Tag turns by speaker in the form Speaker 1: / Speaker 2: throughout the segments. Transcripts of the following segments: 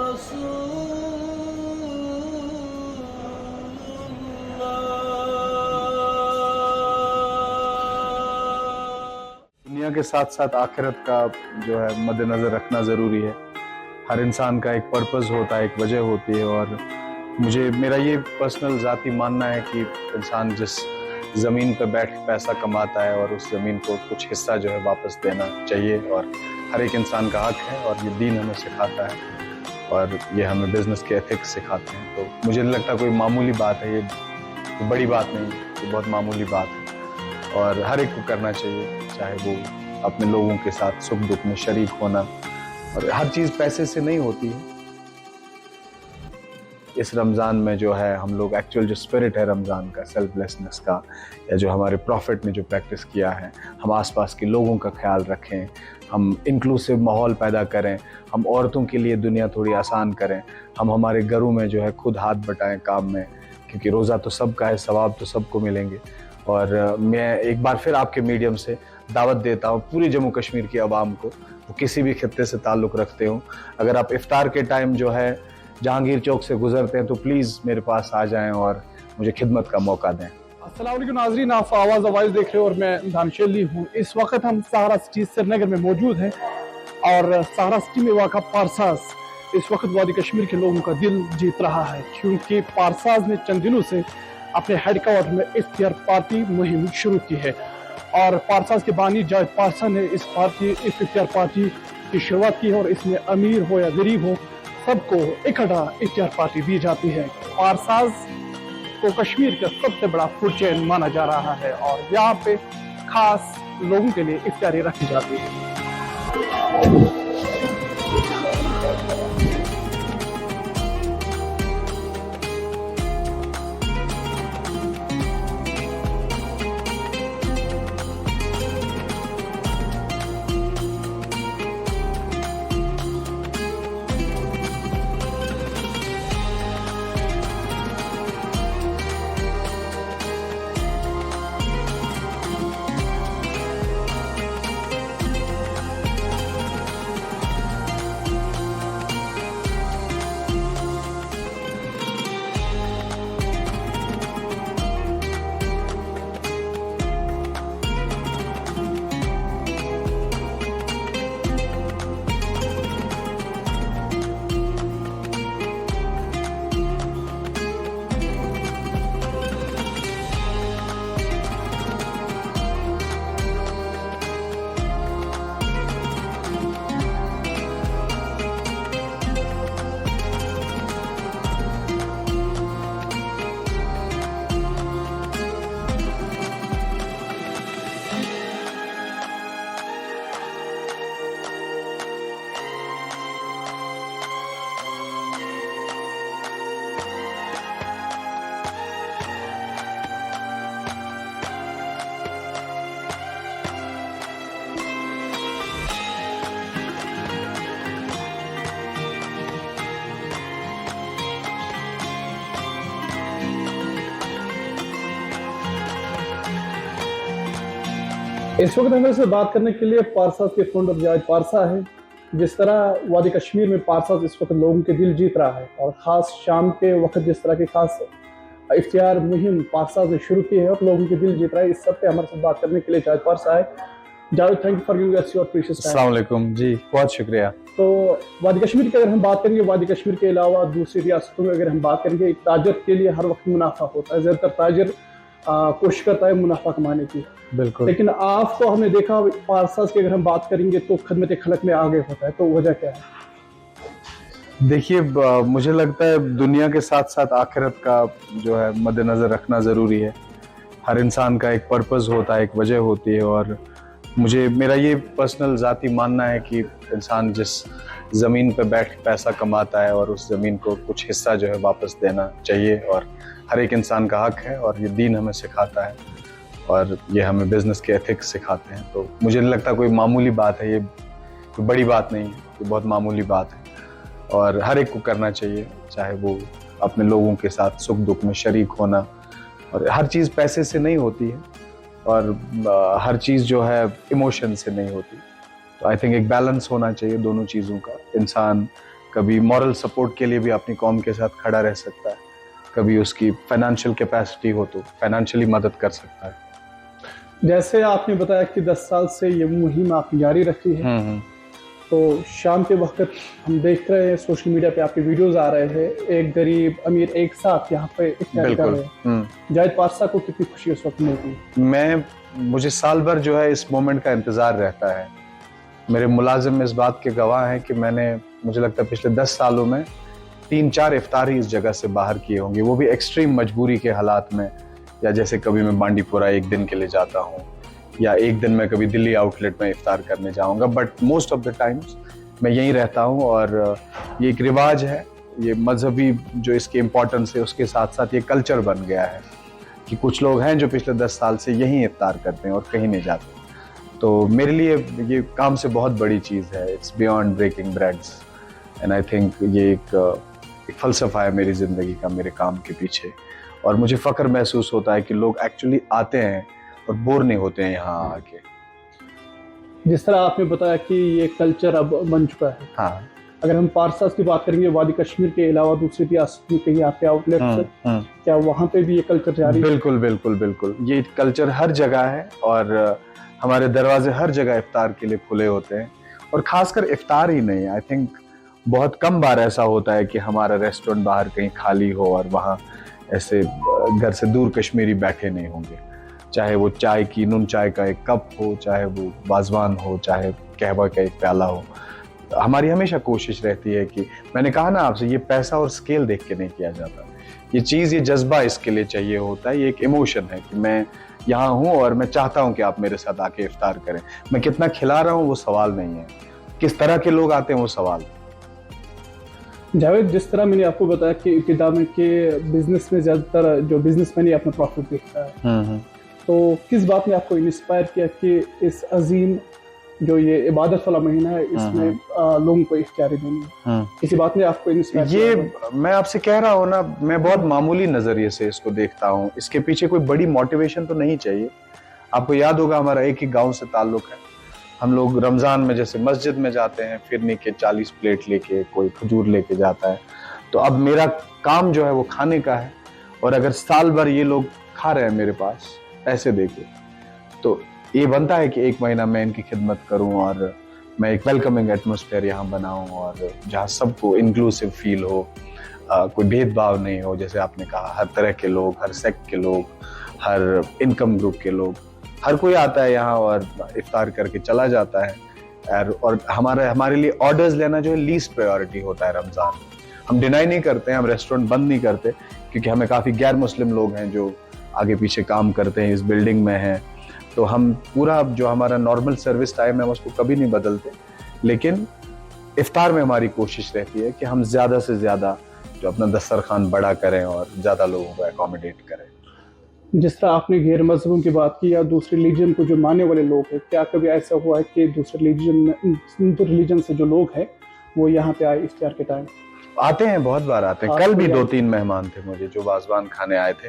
Speaker 1: रसूल
Speaker 2: दुनिया के साथ साथ आखिरत का जो है मद्देनजर रखना जरूरी है। हर इंसान का एक पर्पस होता है, एक वजह होती है। और मेरा ये पर्सनल ज़ाती मानना है कि इंसान जिस ज़मीन पर बैठ के पैसा कमाता है और उस ज़मीन को कुछ हिस्सा जो है वापस देना चाहिए, और हर एक इंसान का हक है। और ये दीन हमें सिखाता है और ये हमें बिजनेस के एथिक्स सिखाते हैं। तो मुझे नहीं लगता कोई मामूली बात है, ये कोई बड़ी बात नहीं, ये बहुत मामूली बात है और हर एक को करना चाहिए, चाहे वो अपने लोगों के साथ सुख दुख में शरीक होना। और हर चीज़ पैसे से नहीं होती है। इस रमज़ान में जो है हम लोग एक्चुअल जो स्पिरिट है रमज़ान का, सेल्फलेसनेस का, या जो हमारे प्रॉफिट ने जो प्रैक्टिस किया है, हम आसपास के लोगों का ख्याल रखें, हम इंक्लूसिव माहौल पैदा करें, हम औरतों के लिए दुनिया थोड़ी आसान करें, हम हमारे घरों में जो है खुद हाथ बटाएं काम में, क्योंकि रोज़ा तो सबका है, सवाब तो सबको मिलेंगे। और मैं एक बार फिर आपके मीडियम से दावत देता हूँ पूरी जम्मू कश्मीर की आवाम को, वो किसी भी खित्ते से ताल्लुक़ रखते हो, अगर आप इफ्तार के टाइम जो है जहांगीर चौक से गुजरते हैं तो प्लीज़ मेरे पास आ जाएं और मुझे खिदमत का मौका दें।
Speaker 3: अस्सलाम वालेकुम नाज़रीन, आप आवाज़ आवाज़ देख रहे हो और मैं दानिशली हूँ। इस वक्त हम सहारा सिटी श्रीनगर में मौजूद हैं और सहारा सिटी में वाक़ा पारसाज इस वक्त वादी कश्मीर के लोगों का दिल जीत रहा है, क्योंकि पारसाज ने चंद दिनों से अपने हेडक्वार्टर में इफ्तियार पार्टी मुहिम शुरू की है। और पारसाज के बानी जावेद पारसा ने इस इफ्तियार पार्टी की शुरुआत की है और इसमें अमीर हो या गरीब हो सबको इकट्ठा इफ्तियार पार्टी दी जाती है। पारसाज को कश्मीर का सबसे बड़ा फूड चेन माना जा रहा है और यहाँ पे खास लोगों के लिए इफ्तियारी रखी जाती है। इस वक्त हमें से बात करने के लिए पारसाज के फाउंडर जावेद पारसा है। जिस तरह वादी कश्मीर में पारसाज इस वक्त लोगों के दिल जीत रहा है और ख़ास शाम के वक्त जिस तरह की खास इफ्तियार मुहिम पारसाज ने शुरू की है और लोगों के दिल जीत रहा है, इस सब पे हमारे साथ बात करने के लिए जावेद पारसा है। Javed, thank you for giving us your precious time.
Speaker 2: अस्सलाम वालेकुम जी, बहुत शुक्रिया।
Speaker 3: तो वादी कश्मीर की अगर हम बात करेंगे, वादी कश्मीर के अलावा दूसरी रियासतों में अगर हम बात करेंगे, एक ताजर के लिए हर वक्त मुनाफा होता है, ज़्यादातर ताजर कोशिश करता है मुनाफा कमाने की।
Speaker 2: बिल्कुल।
Speaker 3: लेकिन आपको हमने देखा पारसाज की अगर हम बात करेंगे तो खदमत खलक में आगे होता है, तो वजह क्या है?
Speaker 2: देखिए, मुझे लगता है दुनिया के साथ साथ आखिरत का जो है मद्देनजर रखना ज़रूरी है। हर इंसान का एक पर्पस होता है, एक वजह होती है। और मेरा ये पर्सनल ज़ाती मानना है कि इंसान जिस ज़मीन पे बैठ के पैसा कमाता है और उस ज़मीन को कुछ हिस्सा जो है वापस देना चाहिए, और हर एक इंसान का हक है। और ये दीन हमें सिखाता है और ये हमें बिजनेस के एथिक्स सिखाते हैं। तो मुझे नहीं लगता कोई मामूली बात है, ये कोई बड़ी बात नहीं है, ये बहुत मामूली बात है और हर एक को करना चाहिए, चाहे वो अपने लोगों के साथ सुख दुख में शरीक होना। और हर चीज़ पैसे से नहीं होती है और हर चीज़ जो है इमोशन से नहीं होती। तो आई थिंक एक बैलेंस होना चाहिए दोनों चीज़ों का। इंसान कभी मॉरल सपोर्ट के लिए भी अपनी कौम के साथ खड़ा रह सकता है, कभी उसकी फाइनेंशियल कैपेसिटी हो तो फाइनेंशियली मदद कर सकता है।
Speaker 3: जैसे आपने बताया कि 10 साल से ये मुहिम आपने जारी रखी है, तो शाम के वक्त हम देख रहे हैं सोशल मीडिया पे आपके वीडियोस आ रहे हैं, एक गरीब अमीर एक साथ यहाँ पे इफ्तार कर रहे हैं। जाहिद पारसा को कितनी खुशी उस वक्त मिलती?
Speaker 2: मुझे साल भर जो है इस मोमेंट का इंतज़ार रहता है। मेरे मुलाजिम इस बात के गवाह हैं कि मुझे लगता है पिछले 10 सालों में 3-4 इफ्तार ही इस जगह से बाहर किए होंगे, वो भी एक्सट्रीम मजबूरी के हालात में, या जैसे कभी मैं बांडीपुरा एक दिन के लिए जाता हूँ या एक दिन मैं कभी दिल्ली आउटलेट में इफ्तार करने जाऊँगा, but most of the times मैं यहीं रहता हूँ। और ये एक रिवाज है, ये मजहबी जो इसकी इम्पोर्टेंस है उसके साथ साथ ये कल्चर बन गया है कि कुछ लोग हैं जो पिछले 10 साल से यहीं इफ्तार करते हैं और कहीं नहीं जाते। तो मेरे लिए ये काम से बहुत बड़ी चीज़ है। It's beyond breaking breads and I think ये एक फ़लसफ़ा है मेरी ज़िंदगी का, मेरे काम के पीछे। और मुझे फ़ख्र महसूस होता है कि लोग एक्चुअली आते हैं और बोर नहीं होते हैं यहाँ आके।
Speaker 3: जिस तरह आपने बताया कि ये कल्चर अब बन चुका है,
Speaker 2: हाँ,
Speaker 3: अगर हम पारसास की बात करेंगे वादी कश्मीर के अलावा दूसरी रियासत में कहीं आपके आउटलेट से, क्या वहाँ पे भी ये कल्चर जारी?
Speaker 2: बिल्कुल बिल्कुल बिल्कुल, ये कल्चर हर जगह है और हमारे दरवाजे हर जगह इफ्तार के लिए खुले होते हैं। और खासकर इफ्तार ही नहीं, आई थिंक बहुत कम बार ऐसा होता है कि हमारा रेस्टोरेंट बाहर कहीं खाली हो और वहाँ ऐसे घर से दूर कश्मीरी बैठे नहीं होंगे। चाहे वो चाय की नून चाय का एक कप हो, चाहे वो वाजवान हो, चाहे कहवा का एक प्याला हो। हमारी हमेशा कोशिश रहती है कि मैंने कहा ना आपसे, ये पैसा और स्केल देख के नहीं किया जाता। ये चीज़, ये जज्बा इसके लिए चाहिए होता है। ये एक इमोशन है कि मैं यहाँ हूँ और मैं चाहता हूँ कि आप मेरे साथ आके इफ्तार करें। मैं कितना खिला रहा हूँ वो सवाल नहीं है, किस तरह के लोग आते हैं वो सवाल।
Speaker 3: जावेद, जिस तरह मैंने आपको बताया कि इब्तिदा में के बिजनेस में ज़्यादातर जो बिजनेसमैन ही अपना प्रॉफिट देखता है, तो किस बात ने आपको इंस्पायर किया कि इस अजीम जो ये इबादत वाला महीना है इसमें लोगों को इफ्तारी देनी है? किसी बात ने आपको इंस्पायर किया?
Speaker 2: ये मैं आपसे कह रहा हूँ ना, मैं बहुत मामूली नजरिए से इसको देखता हूँ। इसके पीछे कोई बड़ी मोटिवेशन तो नहीं चाहिए। आपको याद होगा हमारा एक ही गांव से ताल्लुक है। हम लोग रमजान में जैसे मस्जिद में जाते हैं, फिरनी के 40 प्लेट लेके, कोई खजूर लेके जाता है। तो अब मेरा काम जो है वो खाने का है, और अगर साल भर ये लोग खा रहे हैं मेरे पास पैसे देके, तो ये बनता है कि एक महीना मैं इनकी खिदमत करूं और मैं एक वेलकमिंग एटमॉस्फेयर यहाँ बनाऊं और जहाँ सबको इंक्लूसिव फील हो, कोई भेदभाव नहीं हो। जैसे आपने कहा, हर तरह के लोग, हर सेक्ट के लोग, हर इनकम ग्रुप के लोग, हर कोई आता है यहाँ और इफ्तार करके चला जाता है। और हमारे लिए ऑर्डर्स लेना जो है लीस्ट प्रायोरिटी होता है रमज़ान। हम डिनाई नहीं करते हैं, हम रेस्टोरेंट बंद नहीं करते, क्योंकि हमें काफ़ी गैर मुस्लिम लोग हैं जो आगे पीछे काम करते हैं, इस बिल्डिंग में हैं। तो हम पूरा जो हमारा नॉर्मल सर्विस टाइम है हम उसको कभी नहीं बदलते, लेकिन इफ्तार में हमारी कोशिश रहती है कि हम ज़्यादा से ज़्यादा जो अपना दस्तरखान बड़ा करें और ज़्यादा लोगों को एकोमोडेट करें।
Speaker 3: जिस तरह आपने गैर मजहबों की बात की या दूसरे रिलीजन को जो मानने वाले लोग हैं, क्या कभी ऐसा हुआ है कि दूसरे रिलीजन से जो लोग हैं वो यहाँ पे आए इफ्तार के टाइम?
Speaker 2: आते हैं, बहुत बार आते हैं। कल भी 2-3 मेहमान थे मुझे जो वाजवान खाने आए थे।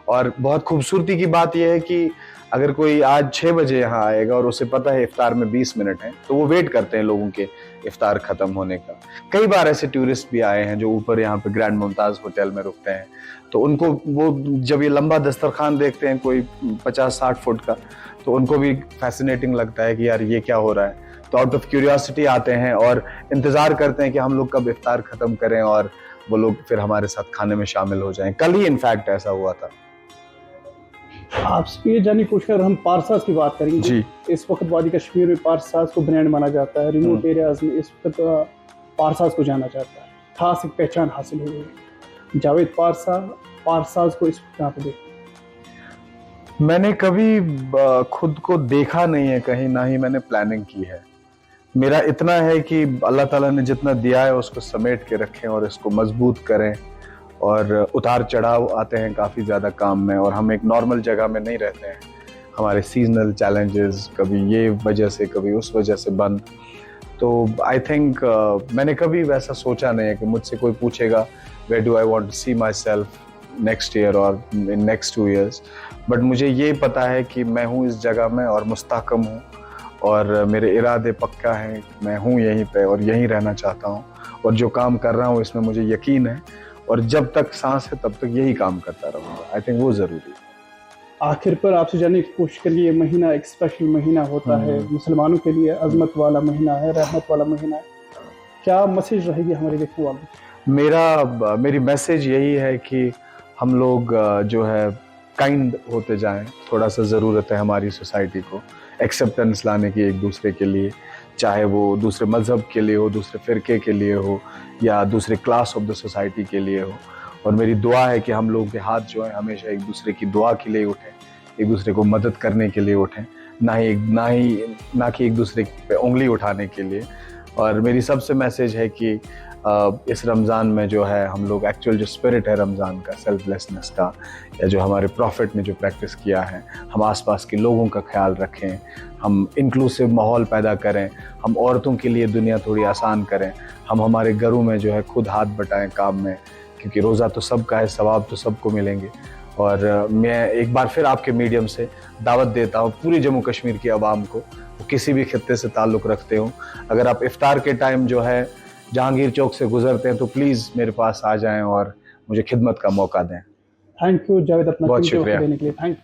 Speaker 2: और बहुत खूबसूरती की बात यह है कि अगर कोई आज 6 बजे यहाँ आएगा और उसे पता है इफ्तार में 20 मिनट है, तो वो वेट करते हैं लोगों के इफ्तार खत्म होने का। कई बार ऐसे टूरिस्ट भी आए हैं जो ऊपर यहाँ पे ग्रैंड मुमताज होटल में रुकते हैं, तो उनको वो जब ये लंबा दस्तरखान देखते हैं कोई 50-60 फुट का, तो उनको भी फैसिनेटिंग लगता है कि यार ये क्या हो रहा है। तो आउट ऑफ क्यूरियोसिटी आते हैं और इंतजार करते हैं कि हम लोग कब इफ्तार खत्म करें और वो लोग फिर हमारे साथ खाने में शामिल हो जाएं। कल ही इनफैक्ट ऐसा हुआ था।
Speaker 3: आपसे ये जानने की कोशिश कर, हम पारसास की बात करेंगे
Speaker 2: जी।
Speaker 3: इस वक्त वादी कश्मीर में पारसास को ब्रांड माना जाता है, रिमोट एरियाज में इस वक्त पारसास को जाना जाता है, खास एक पहचान हासिल हुई है। जावेद पारसा पारसास को इस वक्त कहाँ पे देखते?
Speaker 2: मैंने कभी खुद को देखा नहीं है कहीं, ना ही मैंने प्लानिंग की है। मेरा इतना है कि अल्लाह ताला ने जितना दिया है उसको समेट के रखें और इसको मजबूत करें। और उतार चढ़ाव आते हैं काफ़ी ज़्यादा काम में, और हम एक नॉर्मल जगह में नहीं रहते हैं। हमारे सीजनल चैलेंजेस, कभी ये वजह से कभी उस वजह से बंद। तो आई थिंक मैंने कभी वैसा सोचा नहीं है कि मुझसे कोई पूछेगा where do I want to see myself next year or in next 2 years. But मुझे ये पता है कि मैं हूँ इस जगह में और मुस्तहकम हूँ और मेरे इरादे पक्का हैं, मैं हूँ यहीं पे और यहीं रहना चाहता हूँ और जो काम कर रहा हूँ इसमें मुझे यकीन है और जब तक सांस है तब तक यही काम करता रहूँगा। आई थिंक वो ज़रूरी है।
Speaker 3: आखिर पर आपसे जानने की कोशिश करिए, ये महीना एक स्पेशल महीना होता है मुसलमानों के लिए, अजमत वाला महीना है, रहमत वाला महीना है। क्या मैसेज रहेगी हमारे देखने वालों?
Speaker 2: मेरी मैसेज यही है कि हम लोग जो है काइंड होते जाएं। थोड़ा सा ज़रूरत है हमारी सोसाइटी को एक्सेप्टेंस लाने की एक दूसरे के लिए, चाहे वो दूसरे मज़हब के लिए हो, दूसरे फ़िरके के लिए हो या दूसरे क्लास ऑफ द सोसाइटी के लिए हो। और मेरी दुआ है कि हम लोगों के हाथ जो है हमेशा एक दूसरे की दुआ के लिए उठें, एक दूसरे को मदद करने के लिए उठें, ना कि एक दूसरे पे उंगली उठाने के लिए। और मेरी सबसे मैसेज है कि इस रमज़ान में जो है हम लोग एक्चुअल जो स्पिरिट है रमज़ान का, सेल्फलेसनेस का, या जो हमारे प्रॉफिट ने जो प्रैक्टिस किया है, हम आसपास के लोगों का ख्याल रखें, हम इंक्लूसिव माहौल पैदा करें, हम औरतों के लिए दुनिया थोड़ी आसान करें, हम हमारे घरों में जो है खुद हाथ बटाएं काम में, क्योंकि रोज़ा तो सबका है, सवाब तो सबको मिलेंगे। और मैं एक बार फिर आपके मीडियम से दावत देता हूँ पूरी जम्मू कश्मीर की आवाम को, वो किसी भी खित्ते से ताल्लुक़ रखते हो, अगर आप इफ्तार के टाइम जो है जहांगीर चौक से गुजरते हैं तो प्लीज़ मेरे पास आ जाएं और मुझे खिदमत का मौका दें।
Speaker 3: थैंक यू जावेद, अपना
Speaker 2: बहुत
Speaker 3: कीमती वक्त
Speaker 2: शुक्रिया।
Speaker 3: देने के लिए। Thank you.